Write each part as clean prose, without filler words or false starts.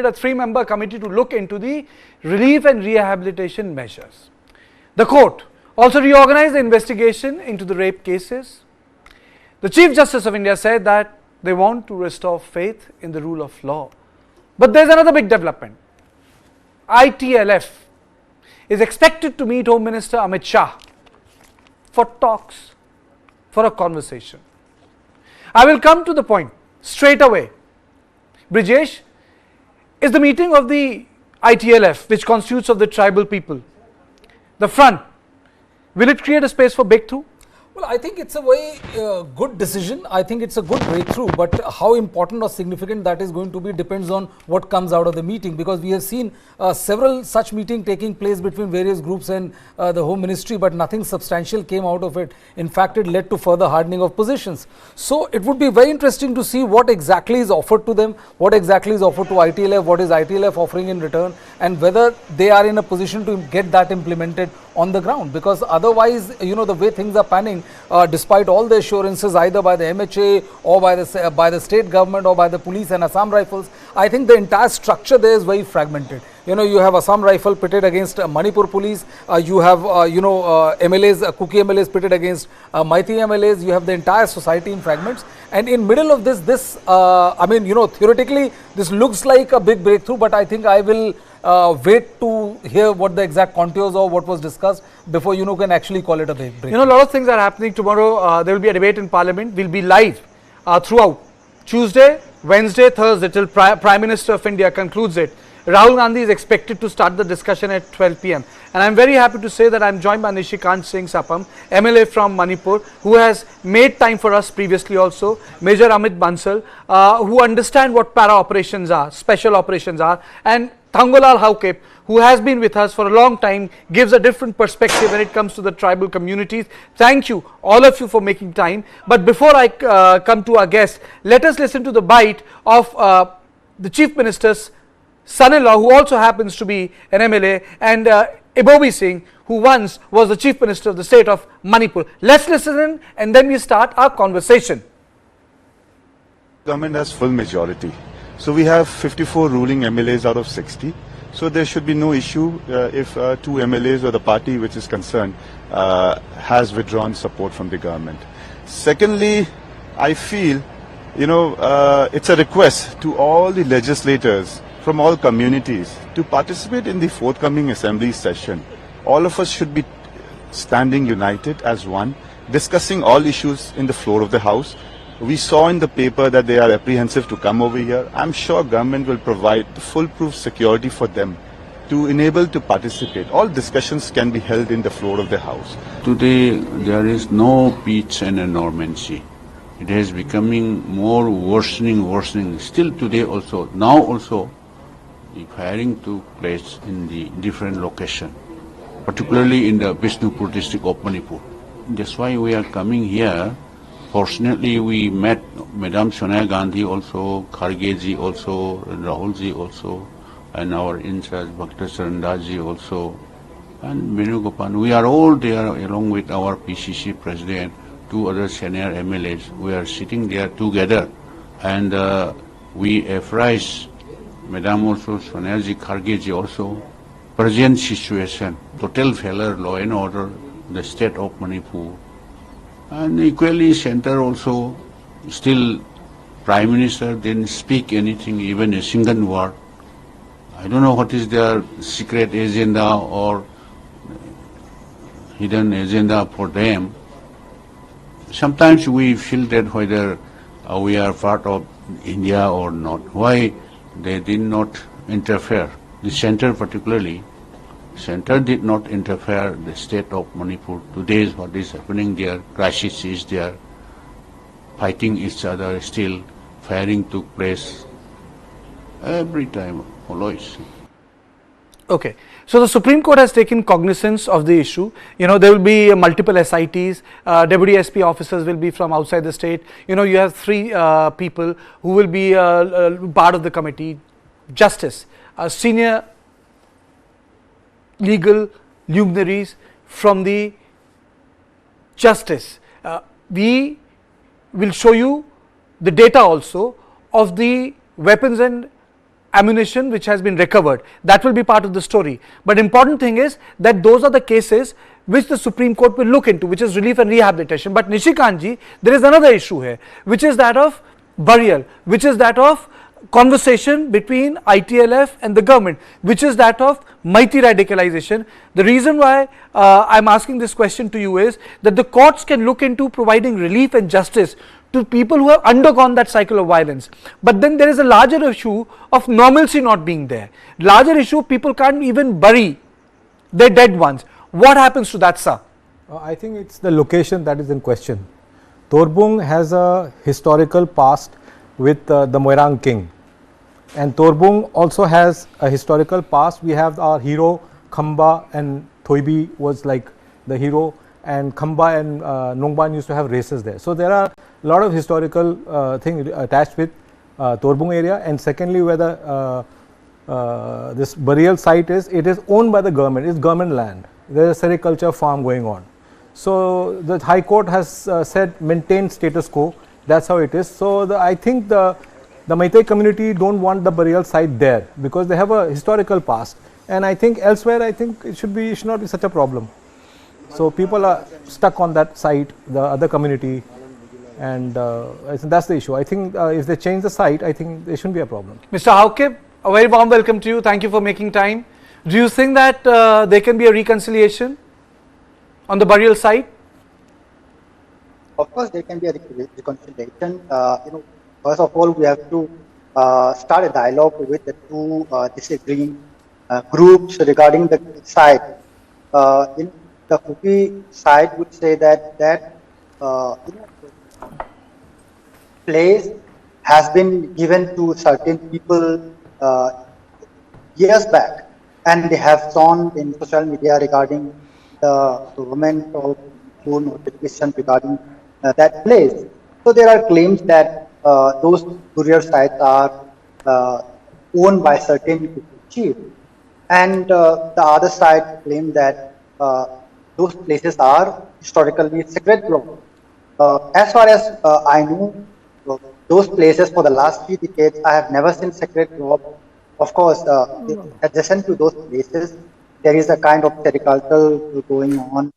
a 3-member committee to look into the relief and rehabilitation measures. The court also reorganized the investigation into the rape cases. The Chief Justice of India said that they want to restore faith in the rule of law. But there is another big development. ITLF is expected to meet Home Minister Amit Shah for talks, for a conversation. I will come to the point straight away. Brijesh, is the meeting of the ITLF, which constitutes of the tribal people, the front, will it create a space for breakthrough? Well, I think it's a very good decision. I think it's a good breakthrough, but how important or significant that is going to be depends on what comes out of the meeting, because we have seen several such meetings taking place between various groups and the Home Ministry, but nothing substantial came out of it. In fact, it led to further hardening of positions. So it would be very interesting to see what exactly is offered to them, what exactly is offered to ITLF, what is ITLF offering in return, and whether they are in a position to get that implemented on the ground, because otherwise, you know, the way things are panning, despite all the assurances either by the MHA or by the state government or by the police and Assam Rifles, I think the entire structure there is very fragmented. You know, you have Assam Rifle pitted against Manipur police, you have MLAs, Kuki MLAs pitted against Maithi MLAs, you have the entire society in fragments, and in middle of this, I mean, you know, theoretically this looks like a big breakthrough, but I think I will wait to hear what the exact contours or what was discussed before can actually call it a breakthrough. You know, a lot of things are happening tomorrow. There will be a debate in Parliament. We'll be live throughout Tuesday, Wednesday, Thursday till Prime Minister of India concludes it. Rahul Gandhi is expected to start the discussion at 12 p.m. And I'm very happy to say that I'm joined by Nishikant Singh Sapam, MLA from Manipur, who has made time for us previously also, Major Amit Bansal, who understand what para operations are, special operations are, and Thangolal Haukep, who has been with us for a long time, gives a different perspective when it comes to the tribal communities. Thank you, all of you, for making time. But before I come to our guest, let us listen to the bite of the Chief Minister's son-in-law, who also happens to be an MLA, and Ibobi Singh, who once was the Chief Minister of the state of Manipur. Let's listen in and then we start our conversation. Government has full majority. So we have 54 ruling MLAs out of 60. So there should be no issue if 2 MLAs or the party which is concerned has withdrawn support from the government. Secondly, I feel, it's a request to all the legislators from all communities to participate in the forthcoming assembly session. All of us should be standing united as one, discussing all issues in the floor of the House. We saw in the paper that they are apprehensive to come over here. I'm sure government will provide foolproof security for them to enable to participate. All discussions can be held in the floor of the House. Today there is no peace and normalcy. It is becoming more worsening. Still today also, now also, the firing took place in the different location, particularly in the Bishnupur district of Manipur. That's why we are coming here. Fortunately, we met Madam Sonia Gandhi also, Khargeji also, Rahulji also, and our in-charge Bhakta Charandaji also, and Venugopan. We are all there along with our PCC president, 2 other senior MLAs. We are sitting there together, and we apprise Madam also, Soniaji, Khargeji also, present situation, total failure, law and order, the state of Manipur. And equally center also, still Prime Minister didn't speak anything, even a single word. I don't know what is their secret agenda or hidden agenda for them. Sometimes we feel that whether we are part of India or not. Why they did not interfere? The center particularly. Center did not interfere the state of Manipur. Today is what is happening there. Crisis is there. Fighting each other still. Firing took place. Every time, always. Okay. So the Supreme Court has taken cognizance of the issue. There will be multiple SITs. Deputy SP officers will be from outside the state. You have 3 people who will be part of the committee. Justice, senior legal luminaries from the justice. We will show you the data also of the weapons and ammunition which has been recovered. That will be part of the story. But important thing is that those are the cases which the Supreme Court will look into, which is relief and rehabilitation. But Nishikant ji, there is another issue here, which is that of burial, which is that of conversation between ITLF and the government, which is that of mighty radicalization. The reason why I'm asking this question to you is that the courts can look into providing relief and justice to people who have undergone that cycle of violence. But then there is a larger issue of normalcy not being there. Larger issue, people can't even bury their dead ones. What happens to that, sir? I think it's the location that is in question. Torbung has a historical past with the Moirang king, and Torbung also has a historical past. We have our hero Khamba, and Thoibi was like the hero, and Khamba and Nongban used to have races there. So there are a lot of historical things attached with Torbung area. And secondly, where the this burial site is, it is owned by the government. It's government land. There is a sericulture farm going on. So the High Court has said maintain status quo. That's how it is. So I think the Meitei community don't want the burial site there because they have a historical past. And I think elsewhere, I think it should not be such a problem. So people are stuck on that site, the other community, and I think that's the issue. I think if they change the site, I think there shouldn't be a problem. Mr. Haukip, a very warm welcome to you. Thank you for making time. Do you think that there can be a reconciliation on the burial site? Of course, there can be a reconciliation. First of all, we have to start a dialogue with the two disagreeing groups regarding the site. The Kuki side would say that place has been given to certain people years back, and they have shown in social media regarding the government or notification regarding that place. So there are claims that those burial sites are owned by certain chiefs, and the other side claim that those places are historically sacred ground. As far as I know, those places for the last few decades, I have never seen sacred grove. Of course, adjacent to those places, there is a kind of sericulture going on,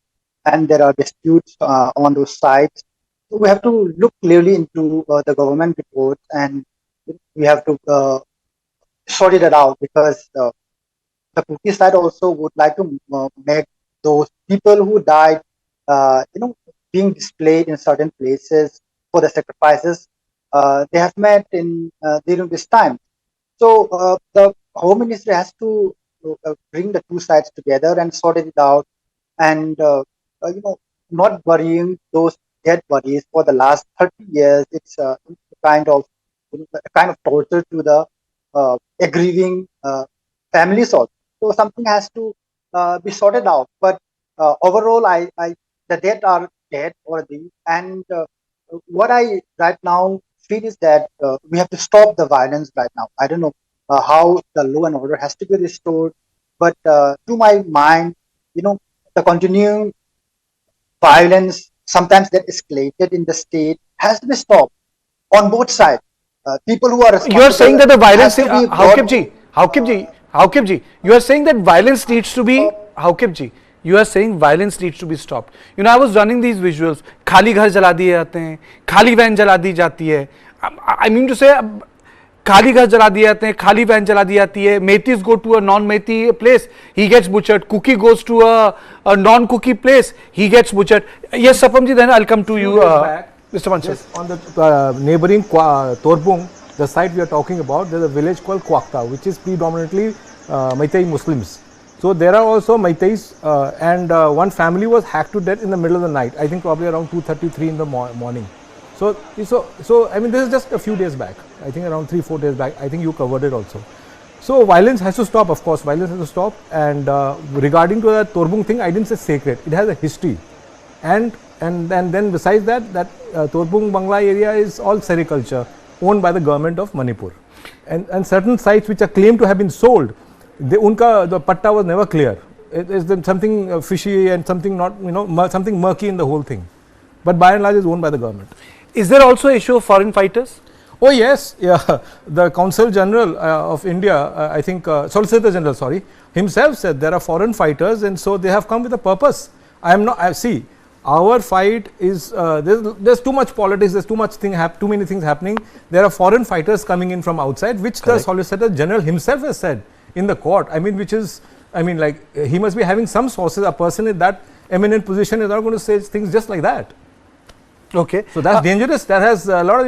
and there are disputes on those sites. So we have to look clearly into the government reports, and we have to sort it out, because the Kuki side also would like to make those people who died, being displayed in certain places for the sacrifices they have met in during this time. So the Home Ministry has to bring the two sides together and sort it out, and not burying those dead bodies for the last 30 years. It's a kind of torture to the grieving families also. So something has to be sorted out. But overall, the dead are dead already, and what I right now feel is that we have to stop the violence right now. I don't know how the law and order has to be restored, but to my mind, the continuing violence, sometimes that escalated in the state, has to be stopped on both sides. People who are responsible. You are saying that the violence, Haukip ji, you are saying that violence needs to be, Haukip ji, you are saying violence needs to be stopped. I was running these visuals. खाली घर जला दिए जाते हैं, खाली van जला दी जाती है. I mean to say, खाली घर जला दिए जाते हैं, खाली वैन जला दी जाती है. Metis go to a non-Meti place, he gets butchered. Kuki goes to a non-Kuki place, he gets butchered. Yes, Sapam ji, then I'll come to you, Mr. Mansur. Yes, on the neighboring Torbung, the site we are talking about, there is a village called Kwakta, which is predominantly Meitei Muslims. So there are also Meiteis, and one family was hacked to death in the middle of the night. I think probably around 2:33 in the morning. So I mean, this is just a few days back. I think around 3-4 days back. I think you covered it also. So violence has to stop. Of course, violence has to stop. And regarding to the Torbung thing, I didn't say sacred. It has a history, and then besides that, Torbung Bangla area is all sericulture owned by the government of Manipur, and certain sites which are claimed to have been sold, the patta was never clear. It is something fishy and something not, something murky in the whole thing. But by and large, is owned by the government. Is there also an issue of foreign fighters? Oh yes, yeah. The Consul General of India, I think Solicitor General, sorry, himself said there are foreign fighters, and so they have come with a purpose. I am not. See, our fight is there's too much politics. There's too many things happening. There are foreign fighters coming in from outside, which the Solicitor General himself has said in the court. I mean, like he must be having some sources. A person in that eminent position is not going to say things just like that. Okay. So that's dangerous. That has a lot of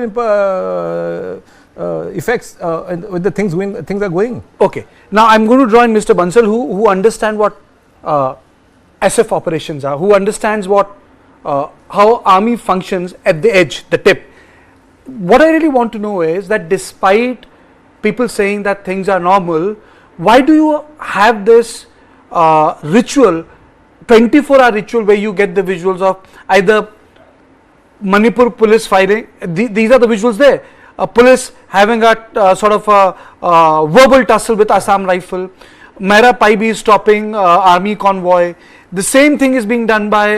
effects with the things are going. Okay. Now I'm going to draw in Mr. Bansal, who understand what SF operations are, who understands what how army functions at the edge, the tip. What I really want to know is that despite people saying that things are normal, why do you have this ritual, 24-hour ritual, where you get the visuals of either Manipur police fighting? These are the visuals there. Police having a sort of a verbal tussle with Assam rifle. Mera Paibi is stopping army convoy. The same thing is being done by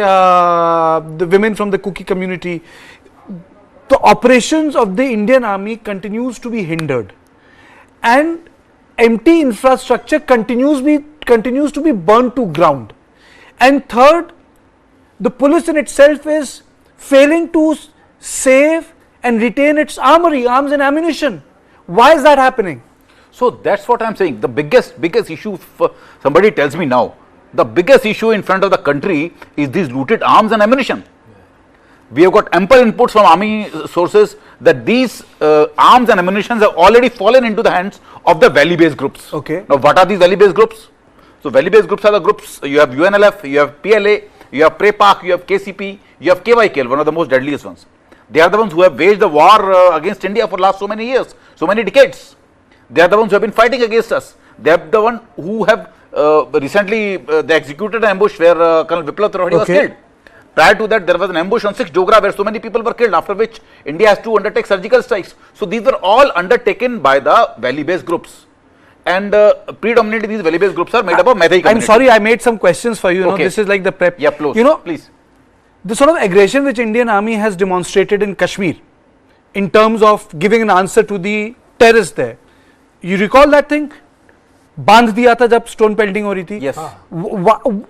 the women from the Kuki community. The operations of the Indian army continues to be hindered, and empty infrastructure continues to be burnt to ground. And third, the police in itself is failing to save and retain its armory, arms and ammunition. Why is that happening? So that's what I'm saying. The biggest issue, somebody tells me now, the biggest issue in front of the country is these looted arms and ammunition. We have got ample inputs from army sources that these arms and ammunition have already fallen into the hands of the valley-based groups. Okay. Now, what are these valley-based groups? So, valley-based groups are the groups. You have UNLF, you have PLA, you have PREPAC, you have KCP, you have KYKL, one of the most deadliest ones. They are the ones who have waged the war against India for last so many years, so many decades. They are the ones who have been fighting against us. They are the ones who have recently they executed an ambush where Colonel Viplav Tripathi was killed. Prior to that, there was an ambush on 6 Dogra where so many people were killed, after which India has to undertake surgical strikes. So these were all undertaken by the valley-based groups. And predominantly these valley-based groups are made up of Meitei community. I'm sorry, I made some questions for you. You know, this is like the prep. Yeah, please. You know, please. The sort of aggression which Indian army has demonstrated in Kashmir in terms of giving an answer to the terrorists there. You recall that thing? बांध दिया था जब stone pelting हो रही थी. Yes.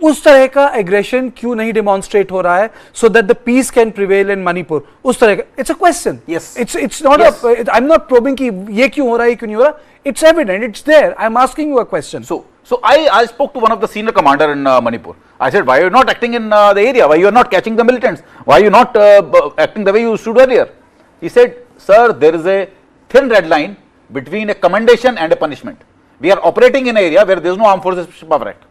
उस तरह का एग्रेशन क्यों नहीं डेमोन्स्ट्रेट हो रहा है so that the peace can prevail in Manipur? उस तरह का, it's a question. Yes. It's not a, I'm not probing कि ये क्यों हो रहा है, क्यों नहीं हो रहा. It's evident, it's there. I'm asking you a question. So I spoke to one of the senior commander in Manipur. I said, why are you not acting in the area? Why you are not catching the militants? Why are you not acting the way you stood earlier? He said, sir, there is a thin red line between a commendation and a punishment. We are operating in an area where there is no Armed Forces Special Power Act.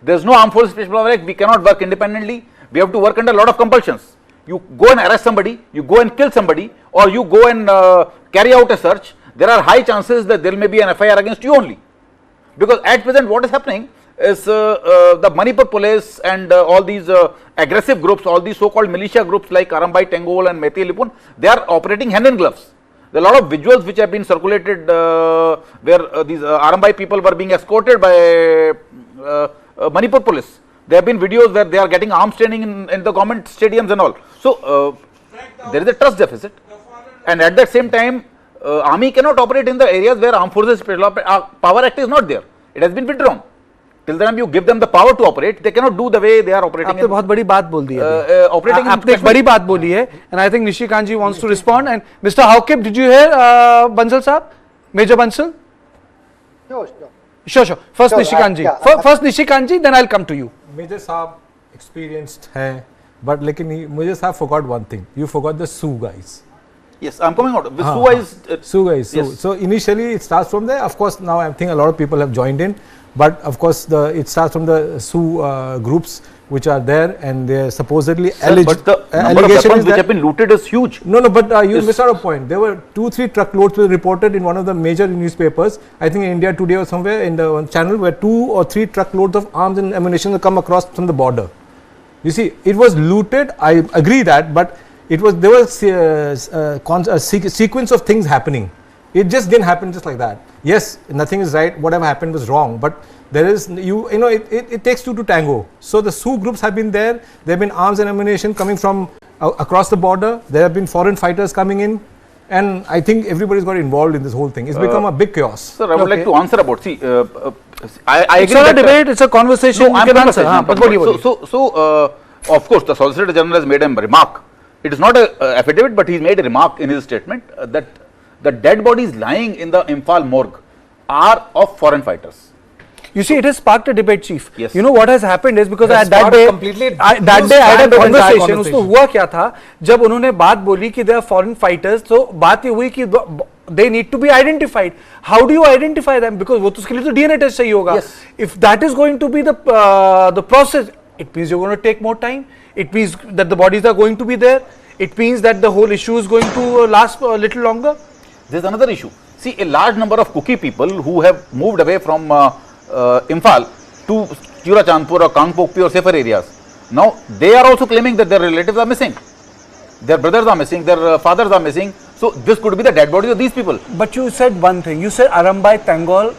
There is no Armed Forces Special Power Act. We cannot work independently. We have to work under a lot of compulsions. You go and arrest somebody, you go and kill somebody, or you go and carry out a search. There are high chances that there may be an FIR against you only. Because at present what is happening is the Manipur police and all these aggressive groups, all these so-called militia groups like Arambai Tengol and Meitei Lipun, they are operating hand in gloves. There are a lot of visuals which have been circulated where these Arambai people were being escorted by Manipur police. There have been videos where they are getting arms training in the government stadiums and all. So there is a trust deficit, and at that same time army cannot operate in the areas where Armed Forces Special Power Act is not there. It has been withdrawn. Till the time you give them the power to operate, they cannot do the way they are operating. आपने बहुत बड़ी बात बोल दी है. आपने एक बड़ी बात बोली है, and I think Nishikant ji wants to respond. And Mr. Hawkip, did you hear Bansal Saab, Major Bansal? Sure. First Nishikant ji. First Nishikant ji, then I'll come to you. Major Saab experienced है, but लेकिन Major Saab forgot one thing. You forgot the Sioux guys. Yes, I'm coming out. Sioux guys. Yes. So initially it starts from there. Of course, now I think a lot of people have joined in. But of course, it starts from the Sioux groups which are there, and they are supposedly alleged. But the number of weapons which have been looted is huge. No, but you missed out a point. There were 2-3 truckloads were reported in one of the major newspapers. I think in India Today or somewhere in the one channel, where 2 or 3 truckloads of arms and ammunition have come across from the border. You see, it was looted. I agree that, but there was a sequence of things happening. It just didn't happen just like that. Yes, nothing is right. Whatever happened was wrong. But there is, it takes 2 to tango. So the Sioux groups have been there. There have been arms and ammunition coming from across the border. There have been foreign fighters coming in. And I think everybody's got involved in this whole thing. It's become a big chaos. Sir, I would like to answer about, see, I It's agree not a that, debate, it's a conversation. no, You I'm can answer. conversation, I'm But talking what do you about. So, of course, the Solicitor General has made a remark. It is not a affidavit, but he's made a remark in his statement that the dead bodies lying in the Imphal morgue are of foreign fighters. You see, it has sparked a debate, Chief. Yes. You know what has happened is because It has at that sparked day, completely that new day I had a strand of entire conversation. उसमें conversation. हुआ क्या था जब उन्होंने बात बोली कि they are foreign fighters, तो बात ये हुई कि they need to be identified. How do you identify them? Because वो तो उसके लिए तो DNA test चाहिए होगा. Yes. If that is going to be the process, it means you're going to take more time. It means that the bodies are going to be there. It means that the whole issue is going to last a little longer. There's another issue. See, a large number of Kuki people who have moved away from Imphal to Churachandpur or Kangpokpi or safer areas. Now, they are also claiming that their relatives are missing. Their brothers are missing, their fathers are missing. So, this could be the dead bodies of these people. But you said one thing. You said Arambai Tangol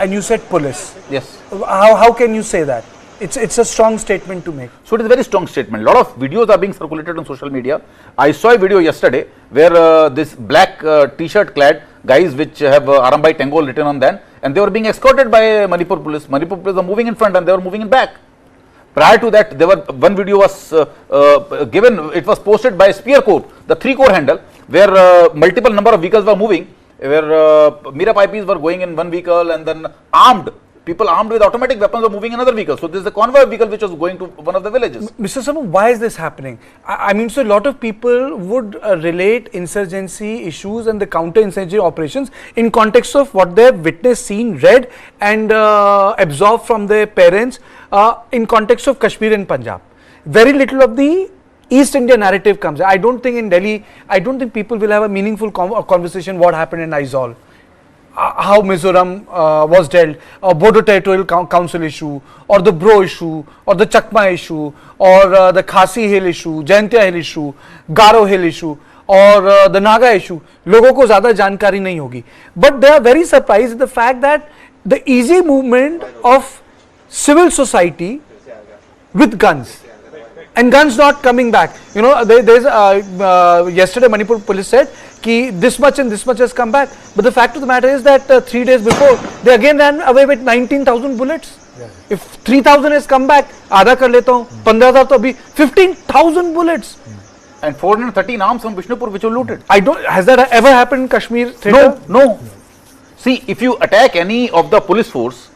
and you said police. Yes. How can you say that? It's a strong statement to make. So, it is a very strong statement. A lot of videos are being circulated on social media. I saw a video yesterday where this black t-shirt clad guys which have Arambai Tangol written on them, and they were being escorted by Manipur police. Manipur police are moving in front and they were moving in back. Prior to that, one video was given, it was posted by Spear Corps, the 3-core handle, where multiple number of vehicles were moving, where Mira Pipes were going in one vehicle and then people armed with automatic weapons were moving in another vehicle. So, this is a convoy vehicle which was going to one of the villages. Mr. Sharma, why is this happening? I mean, so a lot of people would relate insurgency issues and the counter-insurgency operations in context of what they have witnessed, seen, read and absorbed from their parents in context of Kashmir and Punjab. Very little of the East India narrative comes. I don't think in Delhi, I don't think people will have a meaningful conversation what happened in Aizawl. How Mizoram was dealt, or Bodo Territorial Council issue, or the Bro issue, or the Chakma issue, or the Khasi Hill issue, Jaintia Hill issue, Garo Hill issue, or the Naga issue. लोगों को ज़्यादा जानकारी नहीं होगी. But they are very surprised at the fact that the easy movement of civil society with guns. And guns not coming back. You know, there's yesterday Manipur police said कि this much and this much has come back. But the fact of the matter is that 3 days before, they again ran away with 19,000 bullets. Yeah. If 3,000 has come back, आधा कर लेता हूँ, 15,000 तो अभी 15,000 bullets. And 413 arms from Vishnupur which were looted. Has that ever happened in Kashmir theatre? No. See, if you attack any of the police force,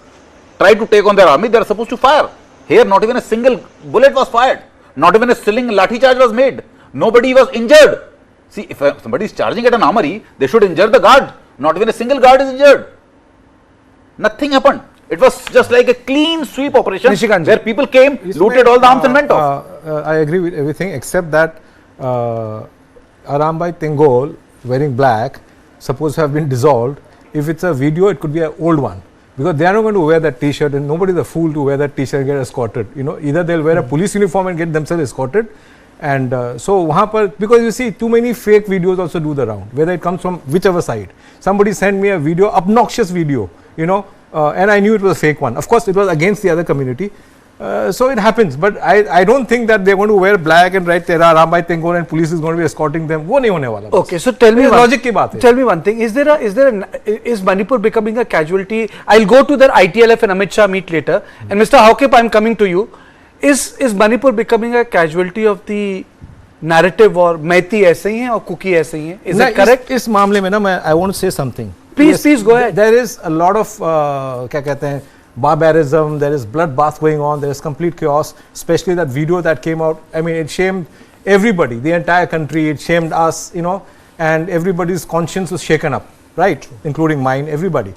try to take on their army, they are supposed to fire. Here, not even a single bullet was fired. Not even a sling lathi charge was made. Nobody was injured. See, if somebody is charging at an armory, they should injure the guard. Not even a single guard is injured. Nothing happened. It was just like a clean sweep operation where people came, looted all the arms and went off. I agree with everything except that Arambai Tangol wearing black supposed to have been dissolved. If it's a video, it could be an old one. Because they are not going to wear that t-shirt, and nobody is a fool to wear that t-shirt and get escorted. You know, either they'll wear a police uniform and get themselves escorted, and so वहाँ पर, because you see too many fake videos also do the round, whether it comes from whichever side. Somebody sent me a video, obnoxious video, you know, and I knew it was a fake one. Of course, it was against the other community. So it happens, but I don't think that they're going to wear black and write Tera Arambai Tangol and police is going to be escorting them. वो नहीं होने वाला. Okay, so tell me logic की बात है. Tell me one thing. Is Manipur becoming a casualty? I'll go to the ITLF and Amit Shah meet later. And Mr. Hawkip, I'm coming to you. Is Manipur becoming a casualty of the narrative or Meiti ऐसे ही हैं और Kuki ऐसे ही हैं? Is that correct? इस मामले में ना I want to say something. Please go ahead. There is a lot of क्या कहते हैं, barbarism, there is bloodbath going on, there is complete chaos, especially that video that came out. I mean, it shamed everybody, the entire country, it shamed us, you know, and everybody's conscience was shaken up, right? Including mine, everybody.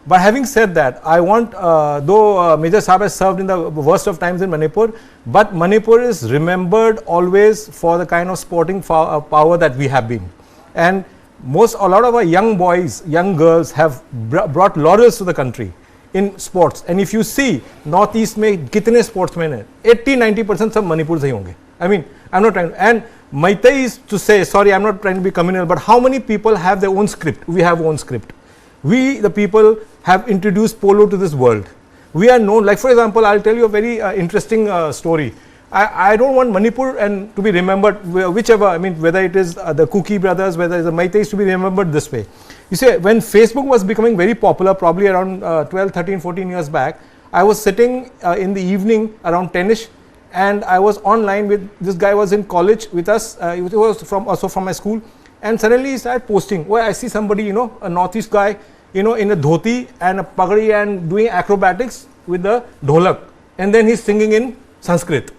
But having said that, I want, though Major Saab has served in the worst of times in Manipur, but Manipur is remembered always for the kind of sporting power that we have been. And a lot of our young boys, young girls have brought laurels to the country in sports. And if you see northeast में कितने sportsmen हैं, 80-90% सब मणिपुर से ही होंगे. I mean, I'm not trying to, and Maitai is to say, sorry, I'm not trying to be communal, but how many people have their own script? We have own script. We, the people, have introduced polo to this world. We are known, like for example, I'll tell you a very interesting story. I don't want Manipur and to be remembered whichever, I mean, whether it is the Kuki brothers, whether it is the Meiteis, to be remembered this way. You see, when Facebook was becoming very popular, probably around 12, 13, 14 years back, I was sitting in the evening around 10ish, and I was online with this guy was in college with us. He was also from my school, and suddenly he started posting. Well, I see somebody, you know, a northeast guy, you know, in a dhoti and a pagadi and doing acrobatics with the dholak, and then he's singing in Sanskrit.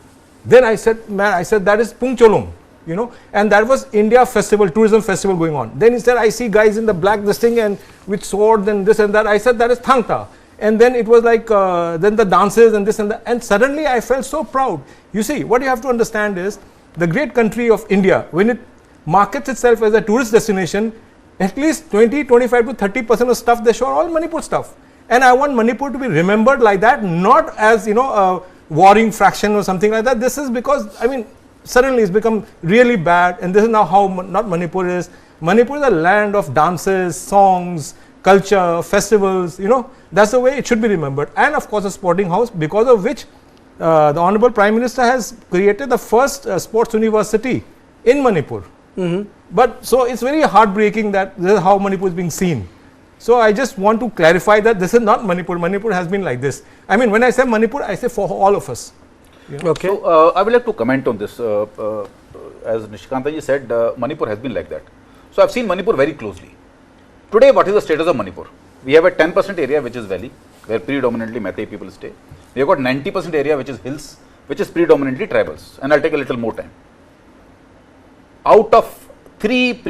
Then I said, man, I said that is Pungcholong, you know, and that was India festival, tourism festival going on. Then he said, I see guys in the black this thing and with swords and this and that. I said that is Thangta. And then it was like, then the dances and this and that. And suddenly I felt so proud. You see, what you have to understand is the great country of India, when it markets itself as a tourist destination, at least 20, 25 to 30% of stuff they show are all Manipur stuff. And I want Manipur to be remembered like that, not as, you know, a warring fraction or something like that. This is because, I mean, suddenly it's become really bad, and this is now how not Manipur is. Manipur is a land of dances, songs, culture, festivals, you know, that's the way it should be remembered. And of course a sporting house, because of which the Honorable Prime Minister has created the first sports university in Manipur. But so it's very heartbreaking that this is how Manipur is being seen. So I just want to clarify that this is not Manipur. Manipur has been like this. I mean, when I say Manipur, I say for all of us. You know? Okay. So I would like to comment on this. As Nishikanta said, Manipur has been like that. So I've seen Manipur very closely. Today, what is the status of Manipur? We have a 10% area which is valley, where predominantly Meitei people stay. We have got 90% area which is hills, which is predominantly tribals. And I'll take a little more time. Out of three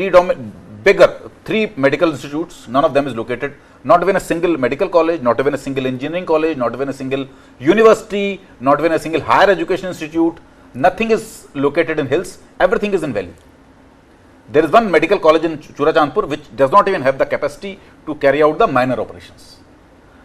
medical institutes, none of them is located, not even a single medical college, not even a single engineering college, not even a single university, not even a single higher education institute. Nothing is located in hills, everything is in valley. There is one medical college in Churachandpur which does not even have the capacity to carry out the minor operations.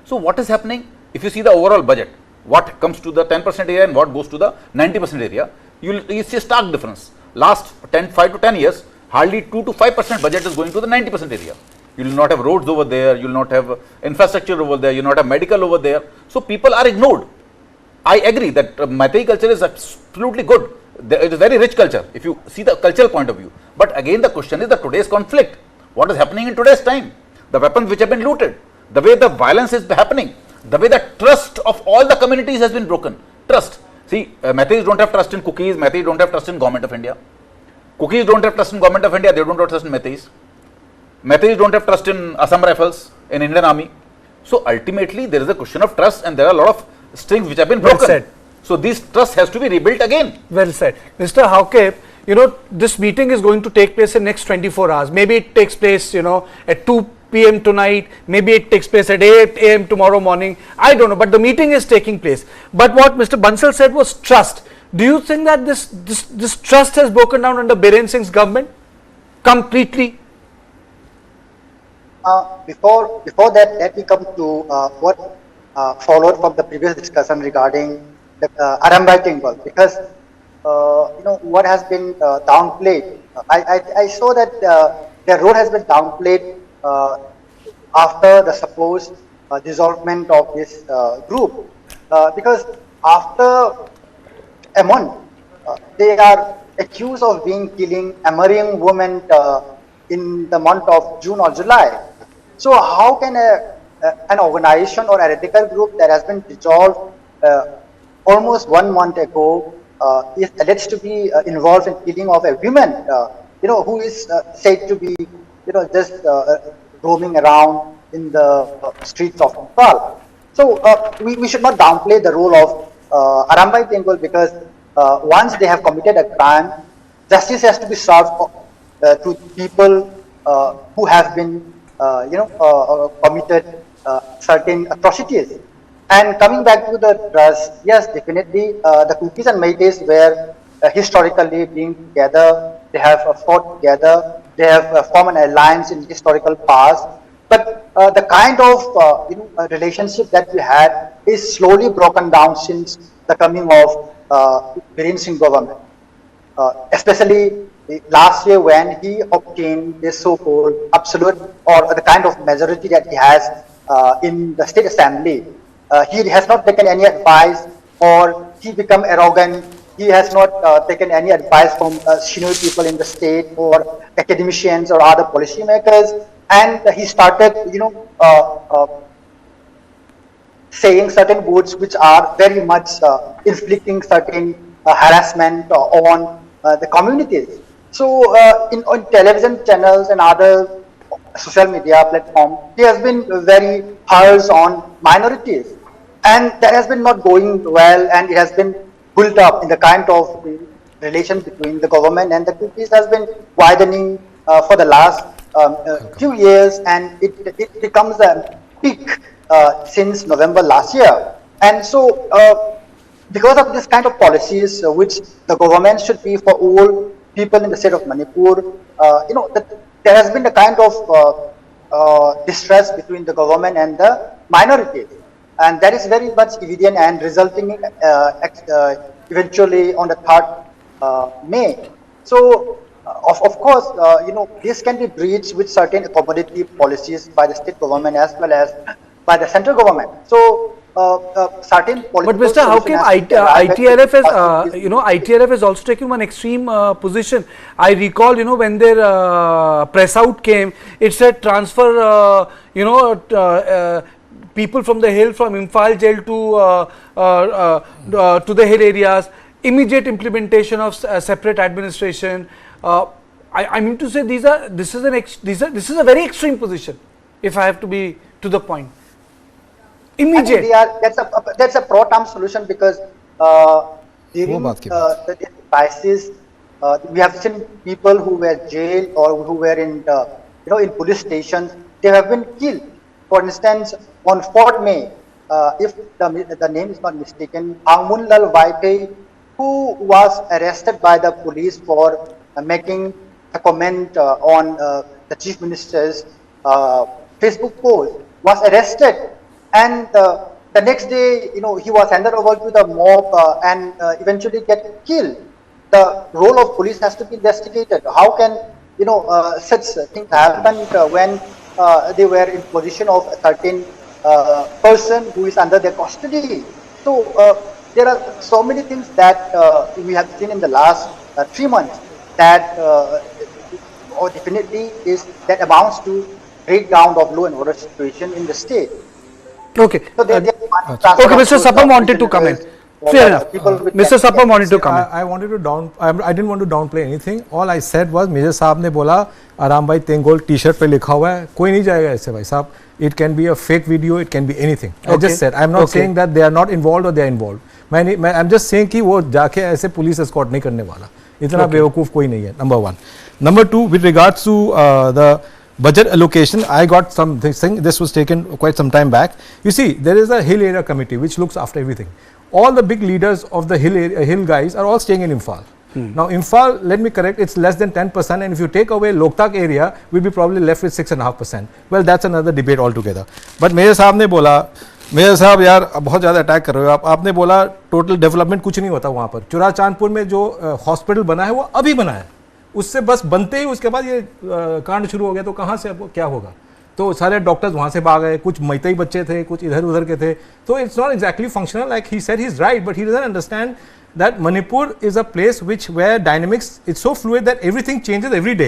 So what is happening? If you see the overall budget, what comes to the 10% area and what goes to the 90% area, you see a stark difference. Last 5 to 10 years, hardly 2 to 5% budget is going to the 90% area. You will not have roads over there, you will not have infrastructure over there, you will not have medical over there. So people are ignored. I agree that Meitei culture is absolutely good. It is a very rich culture if you see the cultural point of view. But again the question is the today's conflict. What is happening in today's time? The weapons which have been looted, the way the violence is happening, the way the trust of all the communities has been broken. Trust. See, Meiteis don't have trust in Kukis, Meiteis don't have trust in Government of India. Kukis don't have trust in Government of India, they don't have trust in Meiteis. Meiteis don't have trust in Assam Rifles, in Indian Army. So ultimately there is a question of trust, and there are a lot of strings which have been broken. Well said. So this trust has to be rebuilt again. Well said. Mr. Hauke, you know, this meeting is going to take place in next 24 hours. Maybe it takes place, you know, at 2 p.m. tonight. Maybe it takes place at 8 a.m. tomorrow morning. I don't know, but the meeting is taking place. But what Mr. Bansal said was trust. Do you think that this trust has broken down under Biren Singh's government completely? Before that, let me come to what followed from the previous discussion regarding the Arambai Tingle, because you know what has been downplayed. I saw that their role has been downplayed after the supposed dissolvement of this group, because after a month they are accused of killing a Marian woman in the month of June or July. So how can an organization or a radical group that has been dissolved almost 1 month ago is alleged to be involved in killing of a woman, you know, who is said to be, you know, just roaming around in the streets of Nepal? So we should not downplay the role of Arambai Bengal, because once they have committed a crime, justice has to be served to people who have been, you know, committed certain atrocities. And coming back to the trust, yes, definitely the Kukis and Meiteis were historically being together. They have fought together. They have formed an alliance in historical past. But the kind of you know, relationship that we had is slowly broken down since the coming of Biren Singh government, especially last year when he obtained this so-called absolute or the kind of majority that he has in the state assembly. He has not taken any advice, or he become arrogant he has not taken any advice from senior people in the state or academicians or other policymakers, and he started, saying certain words which are very much inflicting certain harassment on the communities. So on television channels and other social media platforms, he has been very harsh on minorities, and that has been not going well, and it has been built up in the kind of relation between the government and the Kurds has been widening for the last few years, and it becomes a peak since November last year. And so because of this kind of policies which the government should be for all people in the state of Manipur, there has been a kind of distress between the government and the minorities, and that is very much evident and resulting in eventually on the 3rd May. So of course, this can be breached with certain accommodative policies by the state government as well as by the central government. So certain political. But Mr. How come ITLF has, ITLF has also taken one extreme position. I recall, when their press out came, it said transfer, people from the hill, from Imphal jail to the hill areas, immediate implementation of separate administration. I mean to say this is a very extreme position, if I have to be to the point. Immediate. That's a pro-term solution, because during the crisis, we have seen people who were jailed or who were in in police stations. They have been killed. For instance, on 4th May, if the name is not mistaken, Amunlal Vaike, who was arrested by the police for making a comment on the Chief Minister's Facebook post, was arrested. And the next day, he was handed over to the mob and eventually get killed. The role of police has to be investigated. How can, such things happen when they were in position of a certain person who is under their custody? So there are so many things that we have seen in the last 3 months that definitely that amounts to breakdown of law and order situation in the state. Okay. So okay, Mr. Sapam wanted to come in. Fair enough. Mr. Sapam wanted to come in. I didn't want to downplay anything. All I said was, Major साहब ने बोला, आराम भाई तेंगोल T-shirt पे लिखा हुआ है, कोई नहीं जाएगा ऐसे भाई साहब. It can be a fake video, it can be anything. I just said, I'm not saying that they are not involved or they are involved. I'm just saying कि वो जाके ऐसे पुलिस escort नहीं करने वाला. इतना बेवकूफ कोई नहीं है. Number 1. Number 2, with regards to the budget allocation, I got something. This was taken quite some time back. You see, there is a hill area committee which looks after everything. All the big leaders of the hill guys are all staying in Imphal. Now Imphal, let me correct, it's less than 10%, and if you take away Loktak area, we'll be probably left with 6.5%. Well, that's another debate altogether. But major साहब ने बोला, major साहब यार बहुत ज़्यादा attack कर रहे हो आप. आपने बोला टोटल डेवलपमेंट कुछ नहीं होता वहाँ पर. चुरा चांदपुर में जो हॉस्पिटल बना है वो अभी बना है. उससे बस बनते ही उसके बाद ये कांड शुरू हो गया, तो कहाँ से अब क्या होगा? तो सारे डॉक्टर्स वहाँ से भाग गए, कुछ मैतई बच्चे थे, कुछ इधर उधर के थे. तो it's not exactly functional. Like he said, he is right, but he doesn't understand that Manipur is a place where dynamics, it's so fluid that everything changes every day.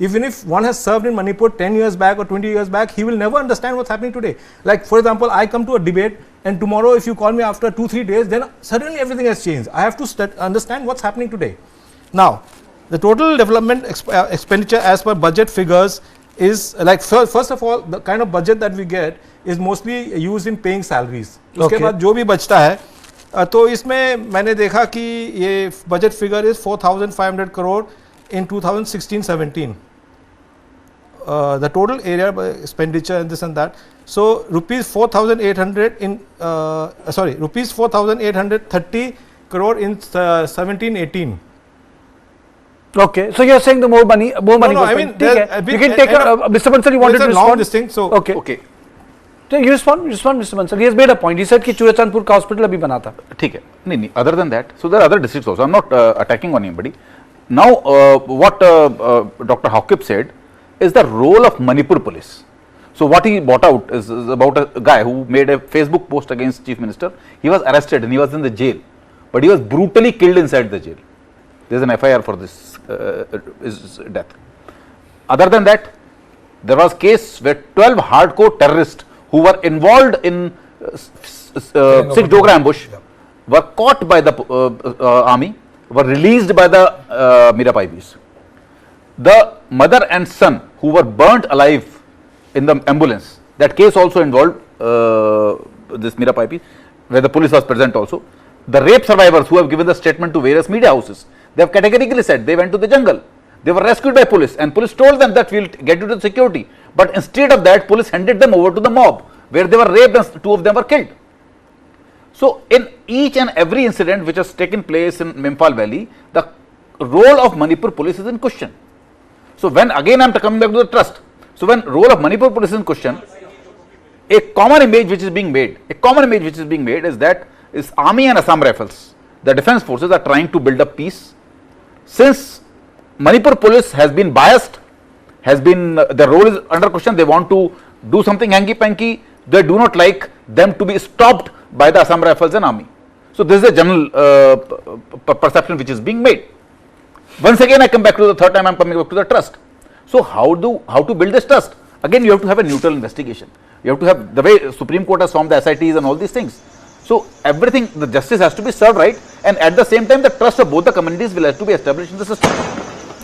Even if one has served in Manipur 10 years back or 20 years back, he will never understand what's happening today. Like for example, I come to a debate and tomorrow if you call me after 2-3 days, then suddenly everything has changed. I have to understand what's happening today. Now, the total development expenditure as per budget figures is like, first of all, the kind of budget that we get is mostly used in paying salaries. उसके बाद जो भी बचता है, तो इसमें मैंने देखा कि ये budget figure is 4,500 crore in 2016-17. The total area expenditure and this and that. So rupees 4,830 crore in 17-18. Okay, so you're saying the more money. No, I mean, you can take Mr. Bansal, you wanted to respond. This thing, so okay. So you respond, Mr. Bansal. He has made a point. He said कि चूड़ाचांदपुर का hospital अभी बना था. ठीक है. नहीं. Other than that, so there are other districts also. I'm not attacking on anybody. Now, what Dr. Hawkip said is the role of Manipur police. So what he brought out is about a guy who made a Facebook post against Chief Minister. He was arrested and he was in the jail. but he was brutally killed inside the jail. There is an FIR for this his death. Other than that, there was case where 12 hardcore terrorists who were involved in 6 Dogra ambush were caught by the army, were released by the Mirapaibis. The mother and son who were burnt alive in the ambulance, that case also involved this Mirapaibi, where the police was present also. The rape survivors who have given the statement to various media houses, they have categorically said they went to the jungle. They were rescued by police and police told them that we will get you to the security. But instead of that, police handed them over to the mob, where they were raped and 2 of them were killed. So, in each and every incident which has taken place in Memphal Valley, the role of Manipur police is in question. So, when again I am coming back to the trust. So, when role of Manipur police is in question, a common image which is being made, is that is army and Assam Rifles, the defense forces are trying to build up peace. Since Manipur police has been biased, their role is under question, they want to do something hanky-panky, they do not like them to be stopped by the Assam Rifles and army. So, this is a general perception which is being made. Once again I come back to the third time I am coming back to the trust. So, how to build this trust? Again, you have to have a neutral investigation. You have to have the way Supreme Court has formed the SITs and all these things. So, everything, the justice has to be served right, and at the same time the trust of both the communities will have to be established in the system.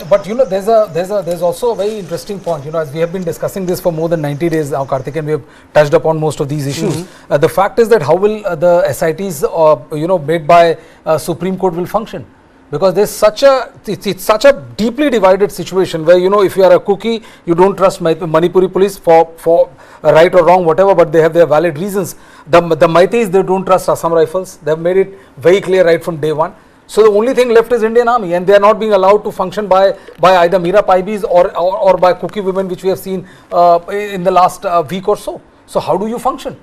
But you know, there's also a very interesting point. You know, as we have been discussing this for more than 90 days now, Kartikeya, and we have touched upon most of these issues. The fact is that how will the SITs, made by Supreme Court will function? Because there's it's such a deeply divided situation where, you know, if you are a cookie, you don't trust Manipuri police for right or wrong, whatever, but they have their valid reasons. The Maitis, they don't trust Assam Rifles. They have made it very clear right from day one. So, the only thing left is Indian Army, and they are not being allowed to function by either Mirapaibis or by cookie women, which we have seen in the last week or so. So, how do you function?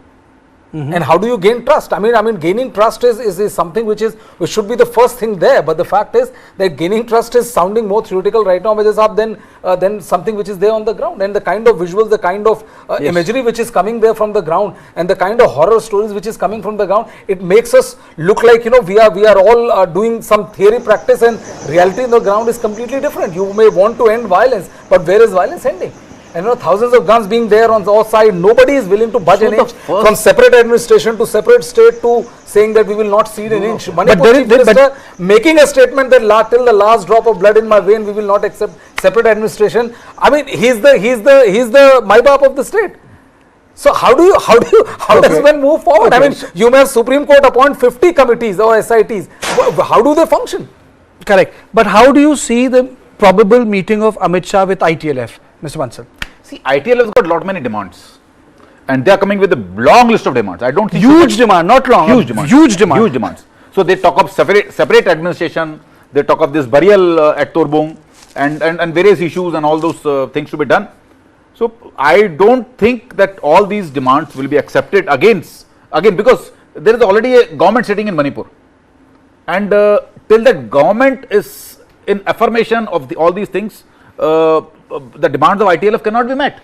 And how do you gain trust? I mean, gaining trust is something which should be the first thing there. But the fact is that gaining trust is sounding more theoretical right now, than something which is there on the ground. And the kind of visuals, the kind of imagery which is coming there from the ground, and the kind of horror stories which is coming from the ground, it makes us look like, you know, we are all doing some theory practice, and reality on the ground is completely different. You may want to end violence, but where is violence ending? And you know, thousands of guns being there on our side, nobody is willing to budge an inch, from separate administration to separate state to saying that we will not cede an inch. Manipur Chief Minister making a statement that till the last drop of blood in my vein, we will not accept separate administration. I mean, he's the Maibap of the state. So how does one move forward? I mean, you may have Supreme Court appoint 50 committees or SITs. How do they function? Correct. But how do you see the probable meeting of Amit Shah with ITLF, Mr. Bansal? See, ITLF has got lot many demands, and they are coming with a long list of demands. I don't think huge demand, not long. Huge demand. Huge demand. Huge demands. So they talk of separate administration. They talk of this burial at Torbung and various issues and all those things to be done. So I don't think that all these demands will be accepted again because there is already a government sitting in Manipur, and till that government is in affirmation of all these things, the demands of ITLF cannot be met.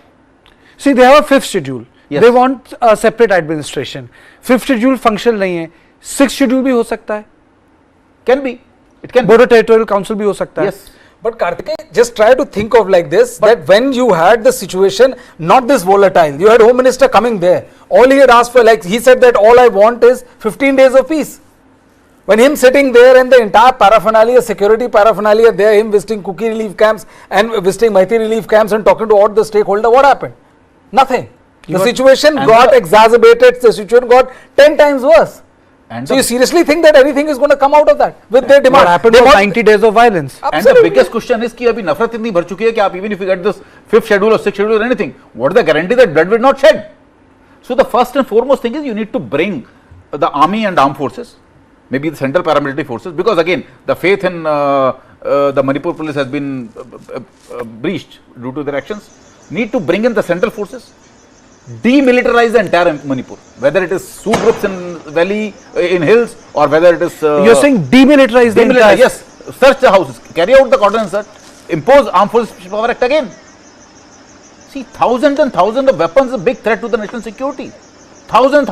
See, they have a 5th schedule. Yes. They want a separate administration. 5th schedule function nahi hai. 6th schedule bhi ho sakta hai. Can be. It can. Border Territorial Council bhi ho sakta hai. Yes. But Kartikeya, just try to think of like this, that when you had the situation, not this volatile, you had Home Minister coming there. All he had asked for, like he said that all I want is 15 days of peace. When him sitting there and the entire paraphernalia, security paraphernalia there, him visiting cookie relief camps and visiting Maiti relief camps and talking to all the stakeholders, what happened? Nothing. The situation got exacerbated, the situation got 10 times worse. And so you seriously think that anything is going to come out of that with their demand? What happened for 90 days of violence? Absolutely. And the biggest question is कि अभी नफरत इतनी भर चुकी है कि even if you get this 5th schedule or 6th schedule or anything, what is the guarantee that blood will not shed? So the first and foremost thing is you need to bring the army and armed forces, maybe the central paramilitary forces, because again the faith in the Manipur police has been breached due to their actions. Need to bring in the central forces, demilitarize the entire Manipur, whether it is Sioux groups in valley, in hills, or whether it is you're saying demilitarize the entire. Yes, search the houses, carry out the cordon search, impose Armed Forces Power Act again. See, thousands and thousands of weapons is a big threat to the national security. thousand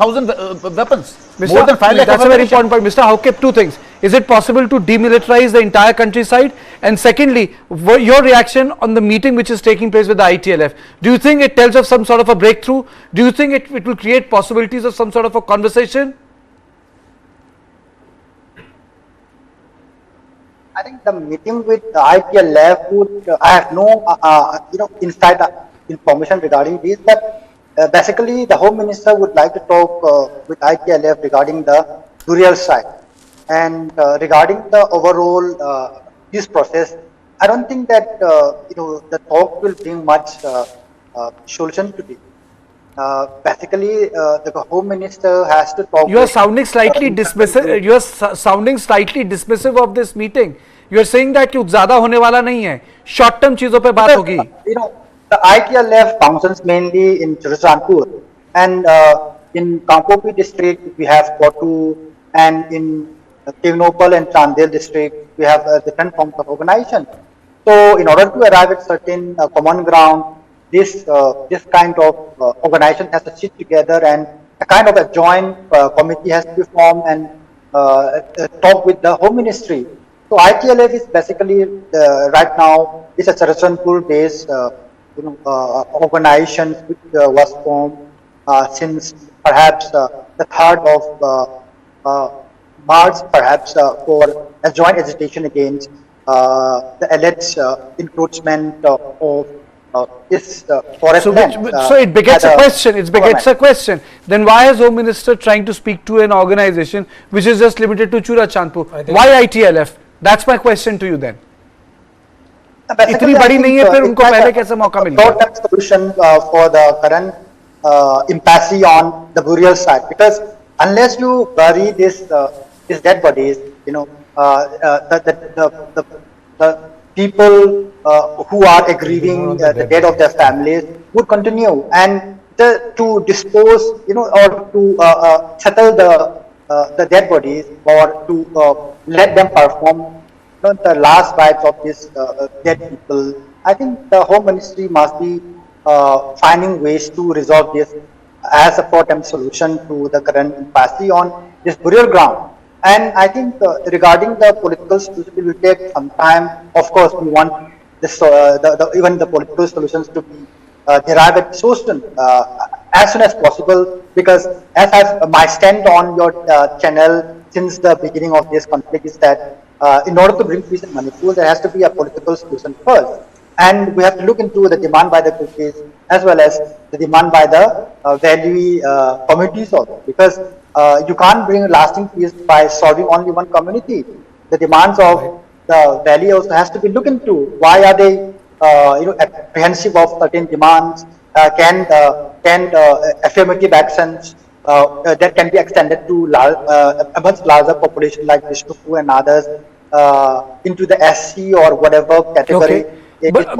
weapons, Mr. more than 5 lakh. That's a very important point. Mr. Haukip, two things. Is it possible to demilitarize the entire countryside? And secondly, your reaction on the meeting which is taking place with the ITLF. Do you think it tells of some sort of a breakthrough? Do you think it will create possibilities of some sort of a conversation? I think the meeting with the ITLF would, I have no, inside information regarding this, but basically the Home Minister would like to talk with ITLF regarding the burial site. And regarding the overall peace process, I don't think that, the talk will bring much solution to this. Basically, the Home Minister has to talk. You are sounding slightly dismissive. You are sounding slightly dismissive of this meeting. You are saying that कुछ ज़्यादा होने वाला नहीं है. Short term चीजों पे बात होगी. The ITLF functions mainly in Churachandpur, and in Kampopi district we have Kotu, and in Tivnopal and Chandel district we have different forms of organization. So, in order to arrive at certain common ground, this kind of organization has to sit together, and a kind of a joint committee has to be formed and talk with the Home Ministry. So ITLF is basically right now is a Churachandpur based organization which was formed since perhaps the 3rd of March, perhaps for a joint agitation against the alleged encroachment of this forest land. So it begets a question. It begets a question. Then why is Home Minister trying to speak to an organization which is just limited to Churachandpur? Why ITLF? That's my question to you then. इतनी बड़ी नहीं है फिर उनको पहले कैसे मौका मिल गया? Short-term solution for the current impasse on the burial site, because unless you bury these dead bodies, the people who are grieving the death of their families would continue, and to dispose, or to settle the dead bodies, or to let them perform the last rites of these dead people. I think the Home Ministry must be finding ways to resolve this as a short-term solution to the current impasse on this burial ground. And I think regarding the political solution, it will take some time. Of course, we want this, even the political solutions to be derived so soon as possible, because as my stand on your channel since the beginning of this conflict is that in order to bring peace in Manipur, there has to be a political solution first. And we have to look into the demand by the Kurkis as well as the demand by the value communities also, because you can't bring lasting peace by solving only one community. The demands of the valley also has to be looked into. Why are they apprehensive of certain demands? Can affirmative actions that can be extended to a much larger population like Vishnupu and others into the SC or whatever category? Okay. But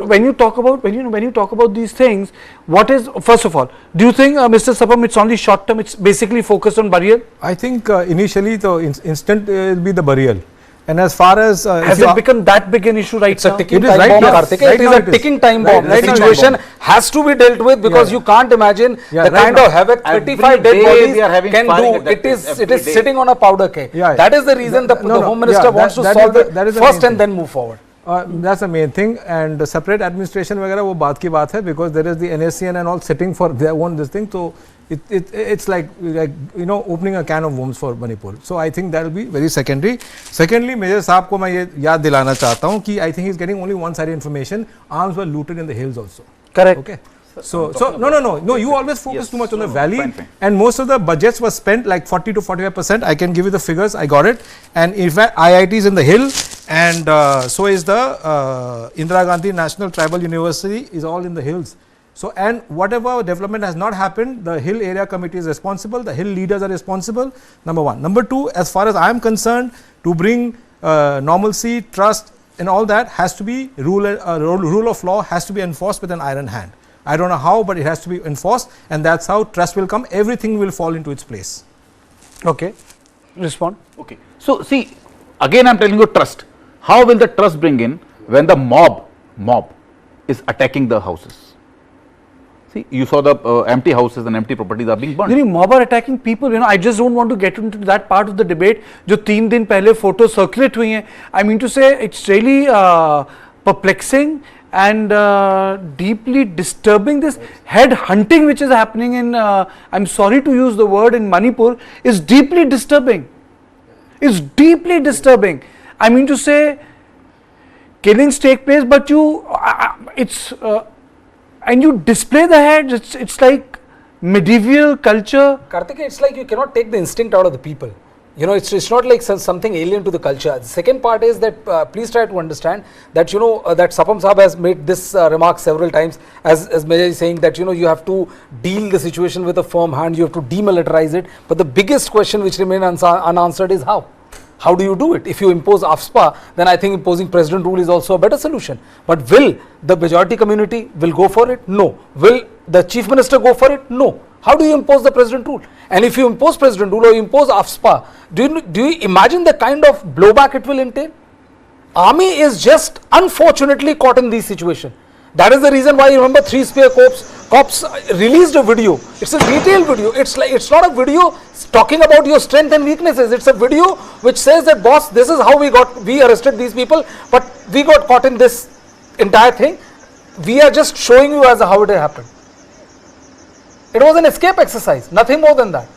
when you talk about these things, what is, first of all, do you think, Mr. Sapam, it's only short term? It's basically focused on burial. I think initially the instant will be the burial. And as far as has it become that big an issue right now? It's a ticking time bomb, Kartikeya. It is a ticking time bomb. The situation has to be dealt with, because you can't imagine the kind of havoc 35 dead bodies can do. It is sitting on a powder keg. That is the reason the Home Minister wants to solve it first and then move forward. That's the main thing, and the separate administration वगैरह वो बात की बात है, because there is the NSCN and all sitting for their own this thing, so it's like opening a can of worms for Manipur. So I think that will be very secondary. Secondly, Major साहब को मैं ये याद दिलाना चाहता हूँ कि I think he's getting only one-sided information. Arms were looted in the hills also. Correct. Okay. So no, you always focus too much on the valley, and most of the budgets were spent like 40 to 45%. I can give you the figures, I got it. And in fact, IIT is in the hill, and so is the Indira Gandhi National Tribal University is all in the hills. So, and whatever development has not happened, the hill area committee is responsible, the hill leaders are responsible, number one. Number two, as far as I am concerned, to bring normalcy, trust and all that has to be, rule of law has to be enforced with an iron hand. I don't know how, but it has to be enforced, and that's how trust will come. Everything will fall into its place. Okay. Respond. Okay. So, see, again I am telling you trust. How will the trust bring in when the mob is attacking the houses? See, you saw the empty houses and empty properties are being burned. Mob are attacking people. I just don't want to get into that part of the debate. जो 3 दिन पहले photos circulate हुई हैं. I mean to say, it's really perplexing and deeply disturbing. This head hunting which is happening in, I'm sorry to use the word, in Manipur, is deeply disturbing. It's deeply disturbing. I mean to say, killings take place, but and you display the heads. It's like medieval culture. Kartikeya, it's like you cannot take the instinct out of the people. It's not like something alien to the culture. The second part is that please try to understand that that Sapam Sahab has made this remark several times, as Major is saying that you have to deal the situation with a firm hand, you have to demilitarize it. But the biggest question which remains unanswered is how. How do you do it? If you impose AFSPA, then I think imposing president rule is also a better solution. But will the majority community will go for it? No. Will the chief minister go for it? No. How do you impose the president rule? And if you impose president rule or you impose AFSPA, do you imagine the kind of blowback it will entail? Army is just unfortunately caught in this situation. That is the reason why you remember 3 spear cops released a video. It's a detailed video. It's not a video talking about your strength and weaknesses. It's a video which says that, boss, this is how we arrested these people, but we got caught in this entire thing. We are just showing you as how it happened. It was an escape exercise, nothing more than that.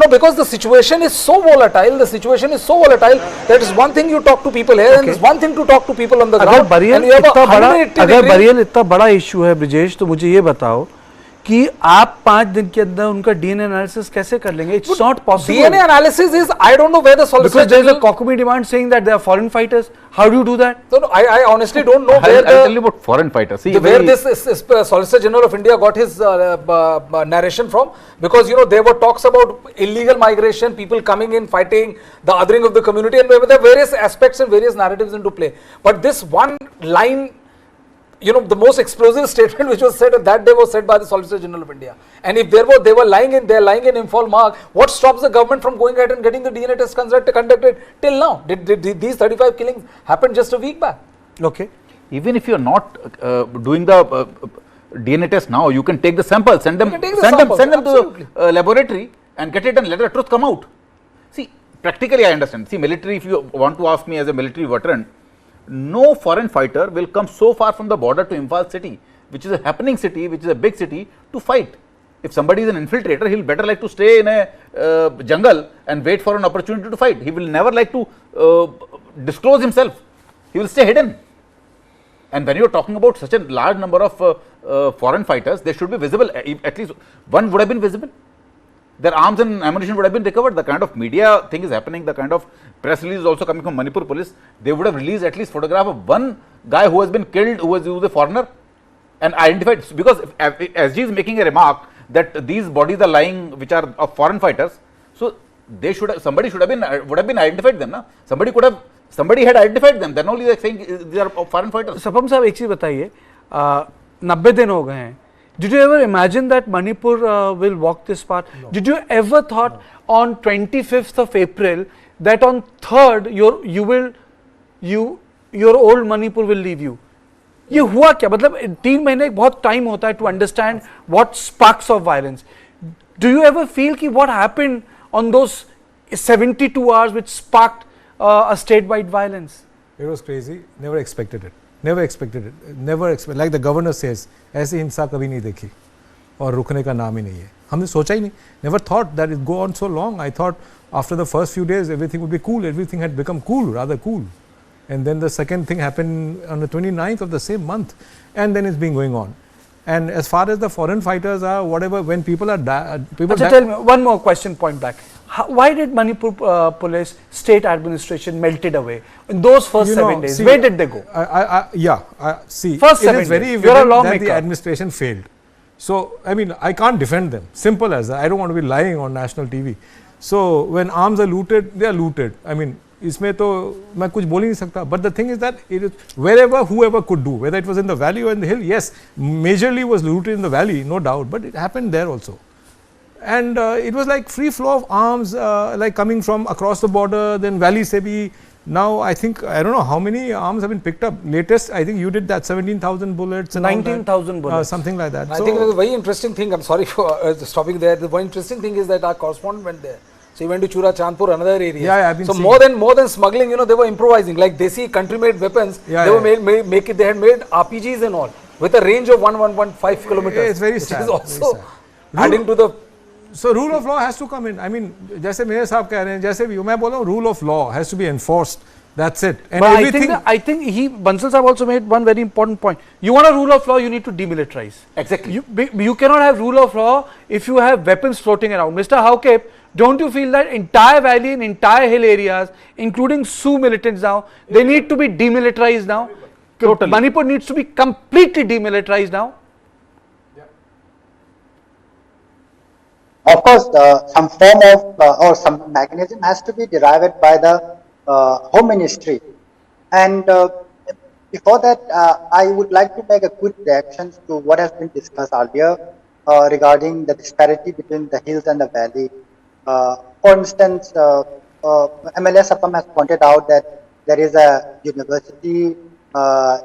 Because the situation is so volatile, that is one thing you talk to people here, and it's one thing to talk to people on the ground. अगर burial इतना बड़ा issue है ब्रिजेश, तो मुझे ये बताओ कि आप 5 दिन के अंदर उनका DNA analysis कैसे कर लेंगे? It's not possible. DNA analysis is, I don't know where the Solicitor Because there is a Kokumi demand saying that they are foreign fighters. How do you do that? No, I honestly don't know I'll tell you about foreign fighters. See, where this Solicitor General of India got his narration from, because there were talks about illegal migration, people coming in, fighting, the othering of the community, and there were various aspects and various narratives into play. But this one line, the most explosive statement which was said that day was said by the Solicitor General of India. And if they're lying in Imphal Mark, what stops the government from going ahead and getting the DNA test conducted till now? Did these 35 killings happen just a week back? Okay. Even if you're not doing the DNA test now, you can take the samples, send them to the laboratory and get it and let the truth come out. See, practically I understand. See, military, if you want to ask me as a military veteran, no foreign fighter will come so far from the border to Imphal city, which is a happening city, which is a big city, to fight. If somebody is an infiltrator, he will better like to stay in a jungle and wait for an opportunity to fight. He will never like to disclose himself. He will stay hidden. And when you are talking about such a large number of foreign fighters, they should be visible. At least one would have been visible. Their arms and ammunition would have been recovered. The kind of media thing is happening, the kind of press release is also coming from Manipur police. They would have released at least photograph of one guy who has been killed, who was a foreigner, and identified. Because if SG is making a remark that these bodies are lying, which are of foreign fighters, so they should have, somebody would have been identified them, na? Somebody had identified them. Then only they are saying they are foreign fighters. Sapam साहब एक चीज बताइए, 90 दिन हो गए हैं. Did you ever imagine that Manipur will walk this path? No. Did you ever thought on 25th of April that on 3rd your old Manipur will leave you? ये हुआ क्या? मतलब 3 महीने बहुत time होता है to understand what sparks of violence. Do you ever feel कि what happened on those 72 hours which sparked a state-wide violence? It was crazy. Never expected it. Never expected it. Never expect. Like the governor says, ऐसी हिंसा कभी नहीं देखी और रुकने का नाम ही नहीं है. हमने सोचा ही नहीं. Never thought that it go on so long. I thought after the first few days everything would be cool. Everything had become cool, rather cool. And then the second thing happened on the 29th of the same month, and then it's been going on. And as far as the foreign fighters are, whatever, when people are tell me one more question. Point back. Why did Manipur police state administration melted away in those first 7 days? See, where did they go? See, first it is very evident that the administration failed. So, I mean, I can't defend them. Simple as that. I don't want to be lying on national TV. So, when arms are looted, they are looted. I mean, इसमें तो मैं कुछ बोल ही नहीं सकता. But the thing is that it is wherever, whoever could do, whether it was in the valley or in the hill, yes, majorly was looted in the valley, no doubt, but it happened there also. And it was like free flow of arms, like coming from across the border, then valley se bhi Now I think, I don't know how many arms have been picked up. Latest, I think you did that 17,000 bullets and 19,000 bullets. something like that. I think it was a very interesting thing. I'm sorry for stopping there. The one interesting thing is that our correspondent went there. So he went to Chura Chandpur, another area. Yeah, I've been so seeing. more than smuggling, they were improvising. Like desi country-made weapons. Yeah, they were they had made RPGs and all with a range of 1.5 kilometers. It's very which sad. is also very sad. adding to the. So rule of law has to come in. I mean, जैसे मेरे साहब कह रहे हैं, जैसे भी मैं बोल रहा हूँ, rule of law has to be enforced. That's it. And but everything. I think Bansal Sahab also made one very important point. You want a rule of law, you need to demilitarize. Exactly. You cannot have rule of law if you have weapons floating around. Mr. Haukep, don't you feel that entire valley and entire hill areas, including Sioux militants now, they need to be demilitarized now? Totally. Manipur needs to be completely demilitarized now. Of course, some form of or some mechanism has to be derived by the Home Ministry. And before that, I would like to make a quick reaction to what has been discussed earlier regarding the disparity between the hills and the valley. For instance, MLA Sapam has pointed out that there is a university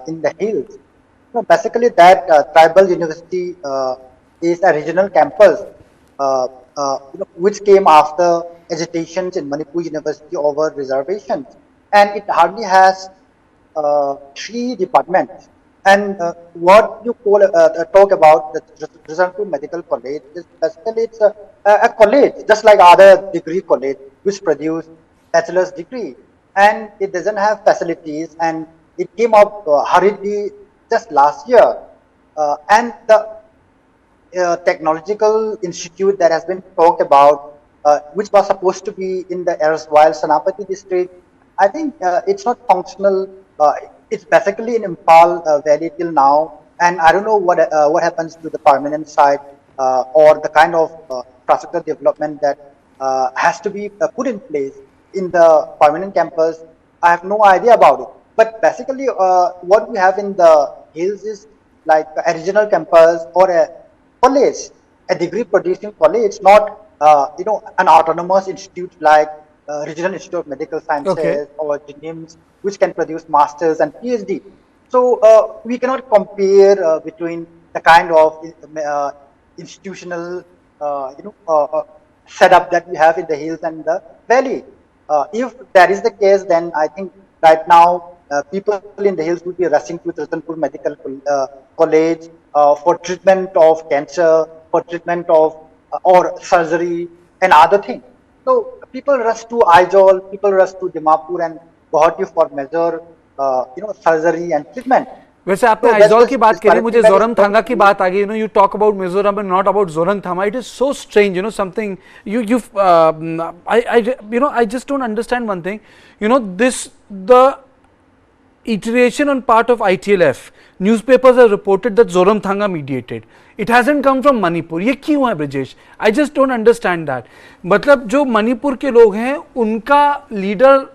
in the hills. Basically, that tribal university is a regional campus which came after agitations in Manipur University over reservations, and it hardly has 3 departments. And what you talk about the Rizalpur Medical College is basically it's a college, just like other degree college, which produce bachelor's degree, and it doesn't have facilities, and it came up hurriedly just last year, and the technological institute that has been talked about, which was supposed to be in the erstwhile Sanapati district, I think it's not functional. It's basically in Impal Valley till now, and I don't know what happens to the permanent site or the kind of infrastructure development that has to be put in place in the permanent campus. I have no idea about it. But basically, what we have in the hills is like a regional campus or a college, a degree producing college, not an autonomous institute like Regional Institute of Medical Sciences or GNIMS, which can produce masters and PhD. So we cannot compare between the kind of institutional setup that we have in the hills and the valley. If that is the case, then I think right now people in the hills will be rushing to Rizalpur Medical College for treatment of cancer, for treatment of or surgery and other things. So people rush to Aizawl, people rush to Dimapur and Guwahati for major surgery and treatment. वैसे आपने आइजॉल की बात करी, मुझे जोरमथांगा की बात आ गई. You talk about Mizoram and not about Zoramthanga. It is so strange, something I just don't understand one thing. The iteration on part of ITLF, newspapers have reported that Zoramthanga mediated. It hasn't come from Manipur. ये क्यों है Brijesh? I just don't understand that. मतलब जो मणिपुर के लोग हैं उनका leader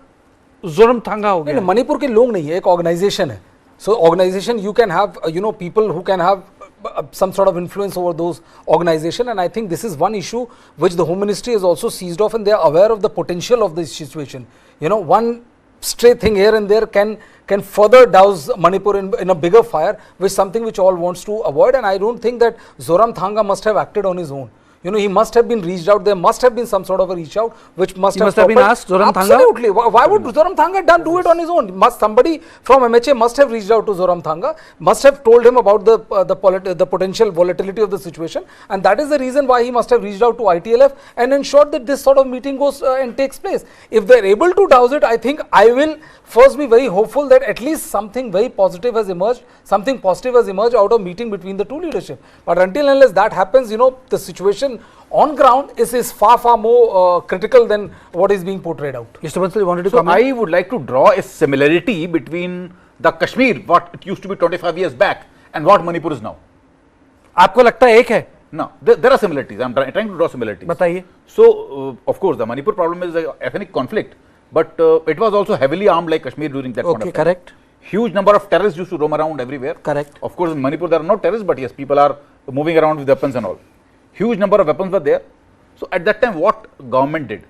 Zoramthanga हो गया. मणिपुर के लोग नहीं है, एक ऑर्गेनाइजेशन है. So organization, you can have people who can have some sort of influence over those organization, and I think this is one issue which the Home Ministry has also seized off, and they are aware of the potential of this situation. One stray thing here and there can further douse Manipur in a bigger fire, which is something which all wants to avoid. And I don't think that Zoramthanga must have acted on his own. He must have been reached out. There must have been some sort of a reach out, which must have been asked. Zoramthanga? Absolutely. Why would Zoramthanga do it on his own? Somebody from MHA must have reached out to Zoramthanga, must have told him about the potential volatility of the situation, and that is the reason why he must have reached out to ITLF and ensured that this sort of meeting goes and takes place. If they are able to douse it, I think I will first be very hopeful that at least something very positive has emerged, something positive has emerged out of meeting between the two leadership. But until and unless that happens, the situation on ground is far more critical than what is being portrayed out. Mr. Bansal, you wanted to So comment? I would like to draw a similarity between the Kashmir, what it used to be 25 years back, and what Manipur is now. आपको लगता है एक है? No, there are similarities. I am trying to draw similarities. बताइए. So of course the Manipur problem is an ethnic conflict, but it was also heavily armed like Kashmir during that point of time. Correct. Huge number of terrorists used to roam around everywhere. Correct. Of course in Manipur there are no terrorists, but yes, people are moving around with weapons and all. Huge number of weapons were there. So at that time what government did,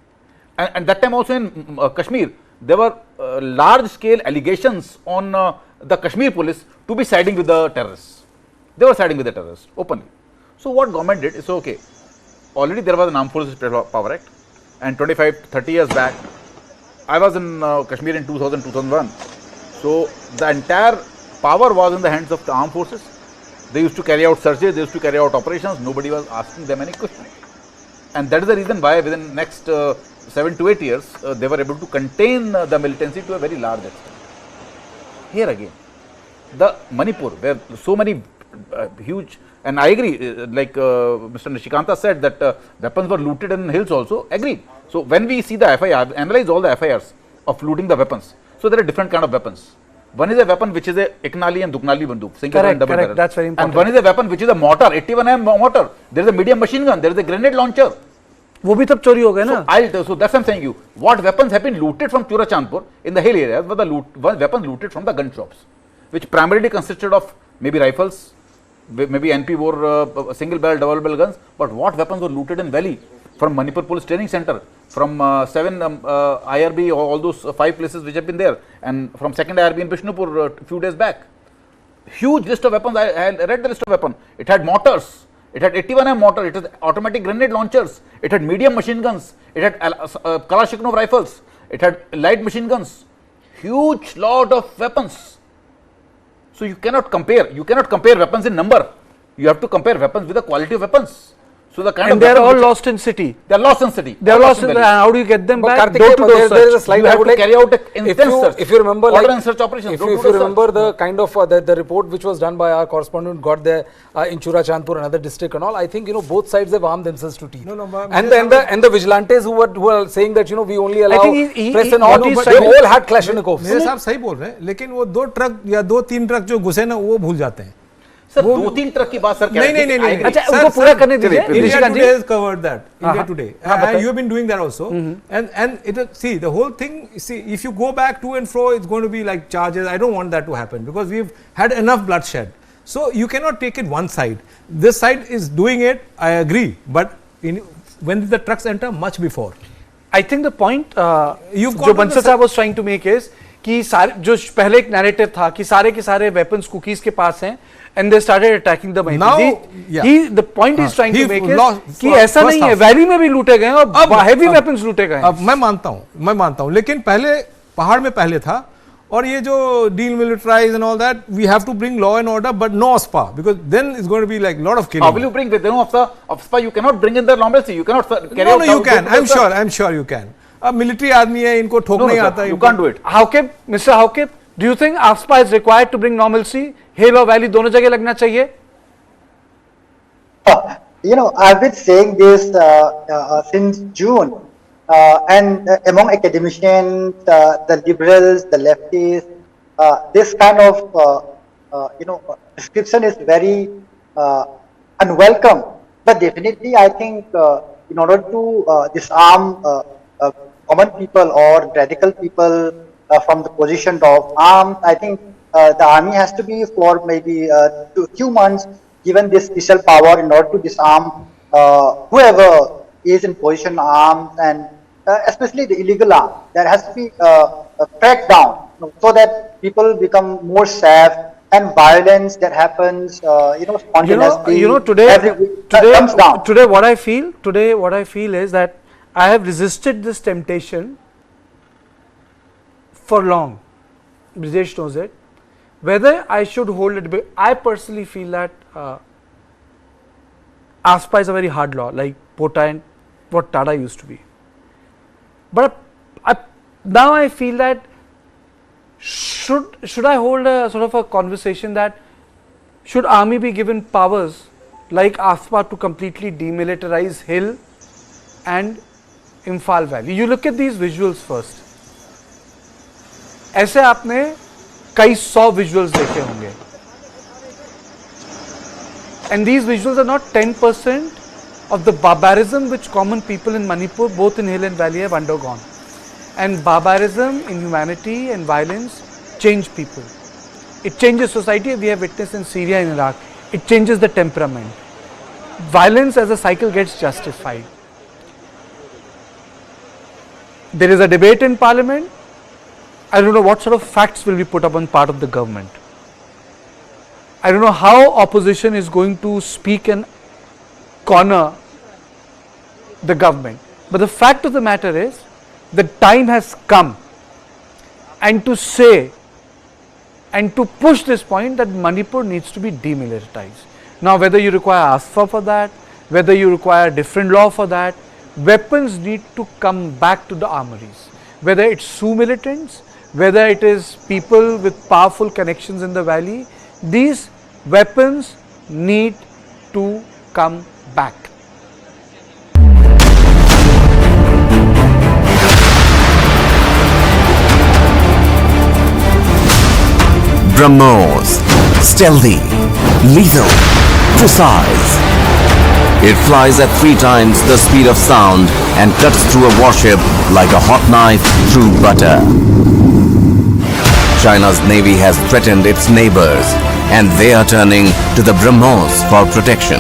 and that time also in Kashmir, there were large scale allegations on the Kashmir police to be siding with the terrorists. They were siding with the terrorists openly. So what government did is, okay, already there was an Armed Forces Power Act, and 25-30 years back, I was in Kashmir in 2000-2001. So the entire power was in the hands of the armed forces. They used to carry out searches, they used to carry out operations, nobody was asking them any question. And that is the reason why within next 7 to 8 years, they were able to contain the militancy to a very large extent. Here again, the Manipur, where so many huge, and I agree, like Mr. Nishikanta said that weapons were looted in hills also, agreed. So when we see the FIR, analyze all the FIRs of looting the weapons. So there are different kind of weapons. One is a weapon which is a Iknali and Duknali banduk, single and double barrel. That's very important. And one is a weapon which is a mortar, 81mm mortar. There is a medium machine gun, there is a grenade launcher. वो भी तब चोरी हो गए ना. So that's what I'm saying you. What weapons have been looted from Churachandpur in the hill areas were the weapons looted from the gun shops, which primarily consisted of maybe rifles, maybe NP wore single barrel, double barrel guns. But what weapons were looted in Valley from Manipur Police Training Center, from 7 IRB, all those 5 places which have been there, and from 2nd IRB in Bishnupur a few days back. Huge list of weapons. I read the list of weapons. It had mortars, it had 81mm mortar, it had automatic grenade launchers, it had medium machine guns, it had Kalashnikov rifles, it had light machine guns. Huge lot of weapons. So you cannot compare weapons in number. You have to compare weapons with the quality of weapons. So the kind and they are all lost in city. They are lost in city. They are lost in. How do you get them back? Kartikeya, there is a slide. You have to carry out an intense search. If you remember, order and search operations. If you remember the kind of the report which was done by our correspondent, got there in Churachandpur, another district and all. I think both sides have armed themselves to teeth. And the vigilantes who were saying that we only allow press and all, but they all had Kalashnikovs. मेरे साहब सही बोल रहे हैं, लेकिन वो 2 truck या 2-3 truck जो घुसे ना वो भूल जाते हैं. सर 2-3 ट्रक की बात सर क्या है? नहीं. अच्छा उनको पूरा करने दीजिए. India Today has covered that. India Today. You have been doing that also. And see the whole thing. See, if you go back to and fro, it's going to be like charges. I don't want that to happen because we've had enough bloodshed. So you cannot take it one side. This side is doing it. I agree. But when the trucks enter, much before. I think the point जो बंसल साहब was trying to make is कि सारे जो पहले एक narrative था कि सारे के सारे weapons cookies के पास हैं and they started attacking the Now, the point he's trying to make is कि ऐसा नहीं है, वैली में भी लूटे गए और heavy weapons लूटे गए. अब मैं मानता हूँ लेकिन पहले पहाड़ में पहले था और ये जो demilitarize and all that, we have to bring law and order but no OSPA because then it's going to be like lot of killing. How will you bring with no OSPA? You cannot bring in the normalcy. You cannot carry out. No, you can. I'm sure you can. अब military आदमी है, इनको ठोक नहीं आता. You can't do it. Mr. Haukip, do you think OSPA is required to bring normalcy? Hill or valley दोनों जगह लगना चाहिए? I've been saying this since June, and among academicians, the liberals, the leftists, this kind of description is very unwelcome. But definitely, I think in order to disarm common people or radical people from the position of arms, I think the army has to be for maybe 2 months given this special power in order to disarm whoever is in position arms and especially the illegal arms. There has to be a crackdown so that people become more safe and violence that happens, spontaneously. Today what I feel is that I have resisted this temptation for long. Brijesh knows it. Whether I should hold it, I personally feel that ASPA is a very hard law, like Pota and what Tada used to be. But now I feel that should I hold a sort of a conversation that should army be given powers like ASPA to completely demilitarize Hill and Imphal Valley? You look at these visuals first. ऐसे आपने कई 100 visuals देखे होंगे. And these visuals are not 10% of the barbarism which common people in Manipur, both in Hill and Valley, have undergone. And barbarism, inhumanity and violence change people. It changes society. We have witnessed in Syria and Iraq. It changes the temperament. Violence as a cycle gets justified. There is a debate in parliament. I don't know what sort of facts will be put up on part of the government. I don't know how opposition is going to speak and corner the government. But the fact of the matter is, the time has come, and to say and to push this point that Manipur needs to be demilitarized. Now, whether you require ASFA for that, whether you require different law for that, weapons need to come back to the armories. Whether it's Sioux militants, whether it is people with powerful connections in the valley, these weapons need to come back. BrahMos, stealthy, lethal, precise. It flies at 3 times the speed of sound and cuts through a warship like a hot knife through butter. China's navy has threatened its neighbors, and they are turning to the BrahMos for protection.